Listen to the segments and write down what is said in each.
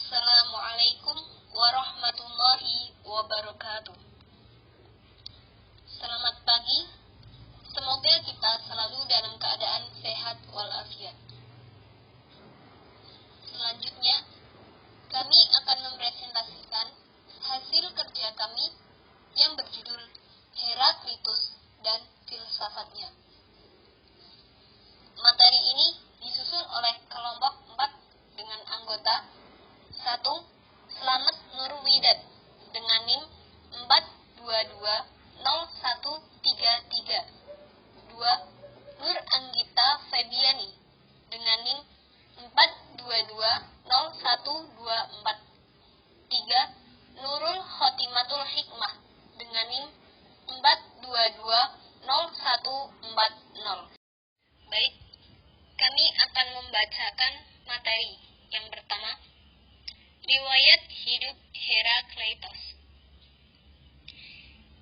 Assalamualaikum warahmatullahi wabarakatuh. Selamat pagi. Semoga kita selalu dalam keadaan sehat walafiat. Selanjutnya, kami akan mempresentasikan hasil kerja kami yang berjudul Heraklitus dan Filsafatnya. Materi ini disusun oleh kelompok 4 dengan anggota 1. Selamat Nurwidat dengan NIM 4220133. 2. Nur Anggita Febiani dengan NIM 4220124. 3. Nurul Khotimatul Hikmah dengan NIM 4220140. Baik, kami akan membacakan materi. Yang pertama, riwayat hidup Herakleitos.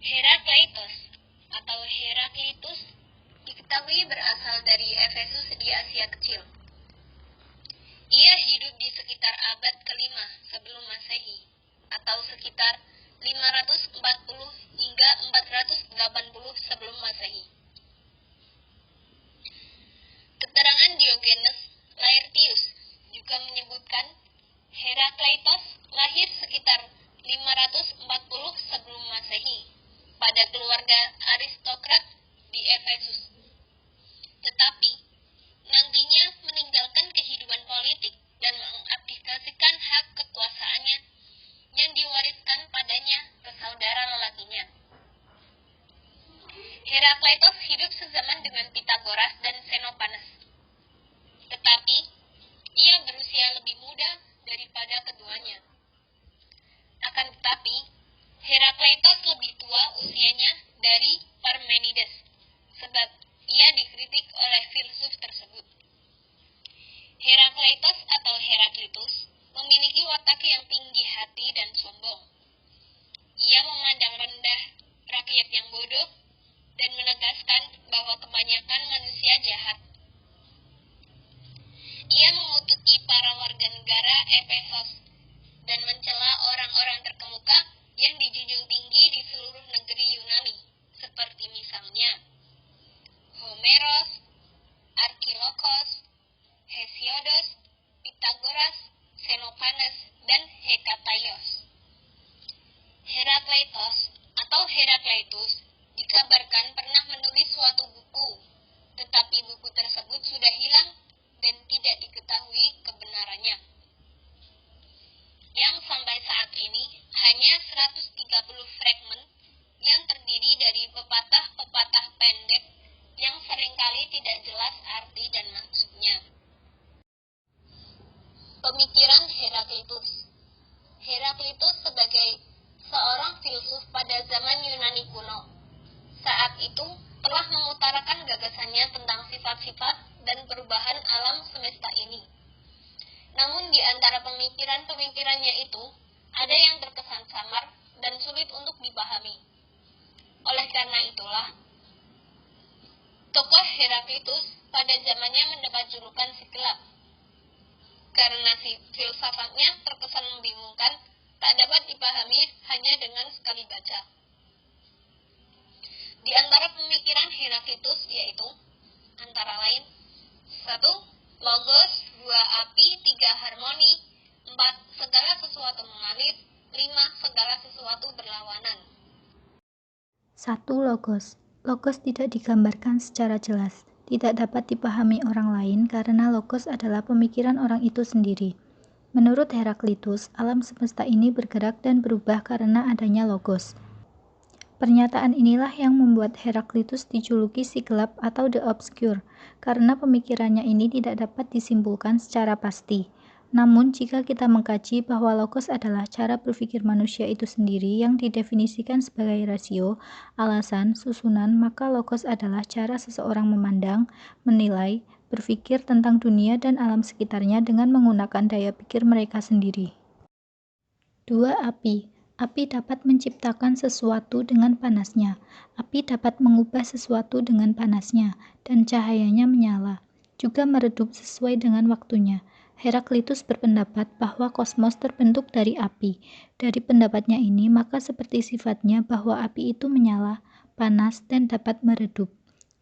Herakleitos atau Heraklitus diketahui berasal dari Efesus di Asia Kecil. Ia hidup di sekitar abad ke-5 sebelum Masehi atau sekitar 540 hingga 480 sebelum Masehi. Keterangan Diogenes Laertius juga menyebutkan Herakleitos lahir sekitar 540 sebelum Masehi pada keluarga aristokrat di Efesus. Tetapi nantinya meninggalkan kehidupan politik dan mengabdikasikan hak kekuasaannya yang diwariskan padanya ke saudara lelakinya. Herakleitos hidup sezaman dengan Pitagoras dan Xenopanes. Tetapi ia berusia lebih muda daripada keduanya. Akan tetapi, Herakleitos lebih tua usianya dari Parmenides, sebab ia dikritik oleh filsuf tersebut. Herakleitos atau Heraklitus memiliki watak yang tinggi hati dan sombong. Ia memandang rendah rakyat yang bodoh dan menegaskan bahwa kebanyakan manusia jahat. Ia mengutuki para warga negara Efesus dan mencela orang-orang terkemuka yang dijunjung tinggi di seluruh negeri Yunani, seperti misalnya Homeros, Archilokos, Hesiodos, Pitagoras, Xenopanes, dan Hekataios. Herakleitos atau Herakleitus dikabarkan pernah menulis suatu buku, tetapi buku tersebut sudah hilang dan tidak diketahui kebenarannya. Yang sampai saat ini hanya 130 fragmen yang terdiri dari pepatah-pepatah pendek yang seringkali tidak jelas arti dan maksudnya. Pemikiran Heraklitus. Heraklitus sebagai seorang filsuf pada zaman Yunani kuno, saat itu telah mengutarakan gagasannya tentang sifat-sifat dan perubahan alam semesta ini. Namun di antara pemikiran-pemikirannya itu, ada yang terkesan samar dan sulit untuk dipahami. Oleh karena itulah, tokoh Heraklitus pada zamannya mendapat julukan si gelap. Karena filsafatnya terkesan membingungkan, tak dapat dipahami hanya dengan sekali baca. Di antara pemikiran Heraklitus yaitu, antara lain, 1. Logos, 2. Api, 3. Harmoni, 4. Segala sesuatu mengalir, 5. Segala sesuatu berlawanan. 1. Logos. Logos tidak digambarkan secara jelas, tidak dapat dipahami orang lain karena logos adalah pemikiran orang itu sendiri. Menurut Heraklitus, alam semesta ini bergerak dan berubah karena adanya logos. Pernyataan inilah yang membuat Heraklitus dijuluki si gelap atau the obscure, karena pemikirannya ini tidak dapat disimpulkan secara pasti. Namun, jika kita mengkaji bahwa logos adalah cara berpikir manusia itu sendiri yang didefinisikan sebagai rasio, alasan, susunan, maka logos adalah cara seseorang memandang, menilai, berpikir tentang dunia dan alam sekitarnya dengan menggunakan daya pikir mereka sendiri. 2. Api. Api dapat menciptakan sesuatu dengan panasnya. Api dapat mengubah sesuatu dengan panasnya, dan cahayanya menyala, juga meredup sesuai dengan waktunya. Heraklitus berpendapat bahwa kosmos terbentuk dari api. Dari pendapatnya ini, maka seperti sifatnya bahwa api itu menyala, panas, dan dapat meredup.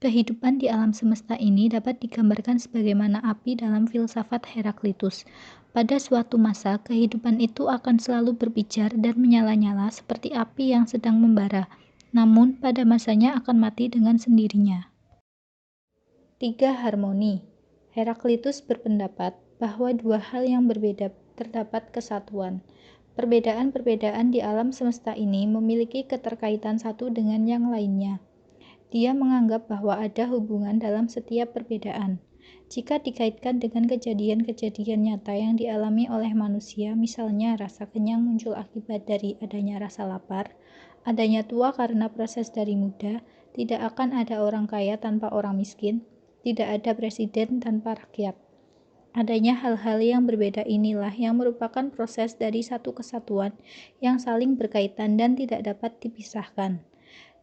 Kehidupan di alam semesta ini dapat digambarkan sebagaimana api dalam filsafat Heraklitus. Pada suatu masa, kehidupan itu akan selalu berpijar dan menyala-nyala seperti api yang sedang membara, namun pada masanya akan mati dengan sendirinya. 3. Harmoni. Heraklitus berpendapat bahwa dua hal yang berbeda terdapat kesatuan. Perbedaan-perbedaan di alam semesta ini memiliki keterkaitan satu dengan yang lainnya. Dia menganggap bahwa ada hubungan dalam setiap perbedaan. Jika dikaitkan dengan kejadian-kejadian nyata yang dialami oleh manusia, misalnya rasa kenyang muncul akibat dari adanya rasa lapar, adanya tua karena proses dari muda, tidak akan ada orang kaya tanpa orang miskin, tidak ada presiden tanpa rakyat. Adanya hal-hal yang berbeda inilah yang merupakan proses dari satu kesatuan yang saling berkaitan dan tidak dapat dipisahkan.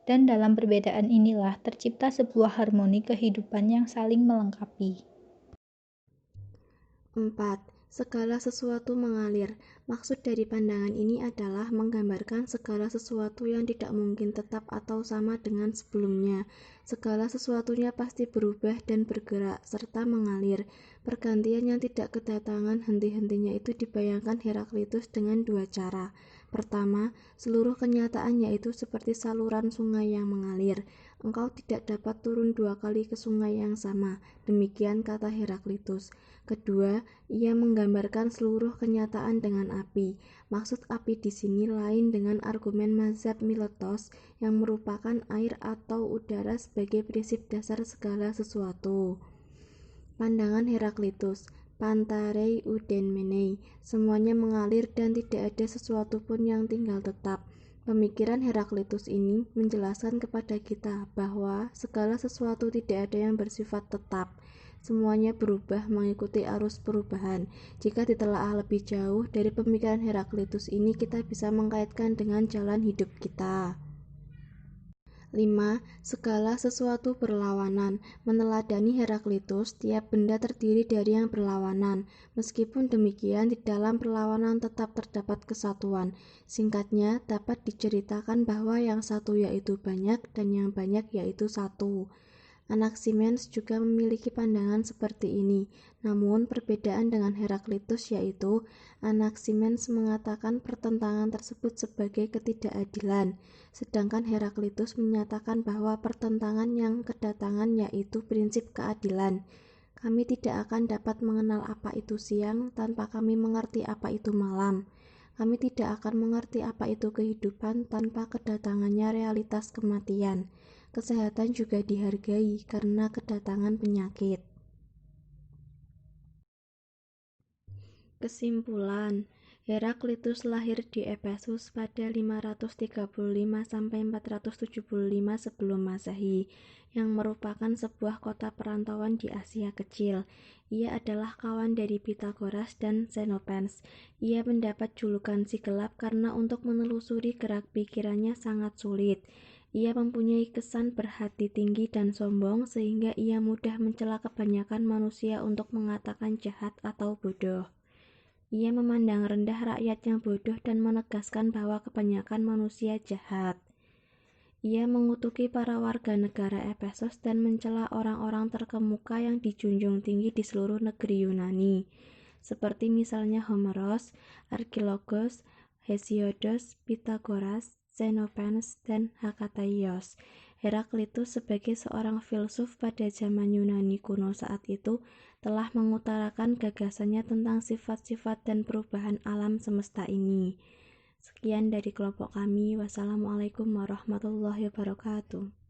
Dan dalam perbedaan inilah tercipta sebuah harmoni kehidupan yang saling melengkapi. 4. Segala sesuatu mengalir. Maksud dari pandangan ini adalah menggambarkan segala sesuatu yang tidak mungkin tetap atau sama dengan sebelumnya. Segala sesuatunya pasti berubah dan bergerak, serta mengalir. Pergantian yang tidak kedatangan henti-hentinya itu dibayangkan Heraklitus dengan dua cara. Pertama, seluruh kenyataan yaitu seperti saluran sungai yang mengalir. Engkau tidak dapat turun dua kali ke sungai yang sama. Demikian kata Heraklitus. Kedua, ia menggambarkan seluruh kenyataan dengan api. Maksud api di sini lain dengan argumen mazhab Miletos yang merupakan air atau udara sebagai prinsip dasar segala sesuatu. Pandangan Heraklitus, Pantarei Udenmenei, semuanya mengalir dan tidak ada sesuatu pun yang tinggal tetap. Pemikiran Heraklitus ini menjelaskan kepada kita bahwa segala sesuatu tidak ada yang bersifat tetap. Semuanya berubah mengikuti arus perubahan. Jika ditelaah lebih jauh dari pemikiran Heraklitus ini, kita bisa mengkaitkan dengan jalan hidup kita. 5. Segala sesuatu berlawanan. Meneladani Heraklitus, tiap benda terdiri dari yang berlawanan. Meskipun demikian, di dalam perlawanan tetap terdapat kesatuan. Singkatnya, dapat diceritakan bahwa yang satu yaitu banyak dan yang banyak yaitu satu. Anaximandros juga memiliki pandangan seperti ini. Namun, perbedaan dengan Heraklitus yaitu Anaximandros mengatakan pertentangan tersebut sebagai ketidakadilan, sedangkan Heraklitus menyatakan bahwa pertentangan yang kedatangan yaitu prinsip keadilan. Kami tidak akan dapat mengenal apa itu siang tanpa kami mengerti apa itu malam. Kami tidak akan mengerti apa itu kehidupan tanpa kedatangannya realitas kematian. Kesehatan juga dihargai karena kedatangan penyakit. Kesimpulan, Heraklitus lahir di Efesus pada 535–475 sebelum Masehi, yang merupakan sebuah kota perantauan di Asia Kecil. Ia adalah kawan dari Pythagoras dan Xenophans. Ia mendapat julukan si gelap karena untuk menelusuri gerak pikirannya sangat sulit. Ia mempunyai kesan berhati tinggi dan sombong sehingga ia mudah mencela kebanyakan manusia untuk mengatakan jahat atau bodoh. Ia memandang rendah rakyat yang bodoh dan menegaskan bahwa kebanyakan manusia jahat. Ia mengutuki para warga negara Efesus dan mencela orang-orang terkemuka yang dijunjung tinggi di seluruh negeri Yunani, seperti misalnya Homeros, Archilogos, Hesiodos, Pythagoras, Xenophans, dan Hekataios. Heraklitus sebagai seorang filsuf pada zaman Yunani kuno saat itu telah mengutarakan gagasannya tentang sifat-sifat dan perubahan alam semesta ini. Sekian dari kelompok kami. Wassalamualaikum warahmatullahi wabarakatuh.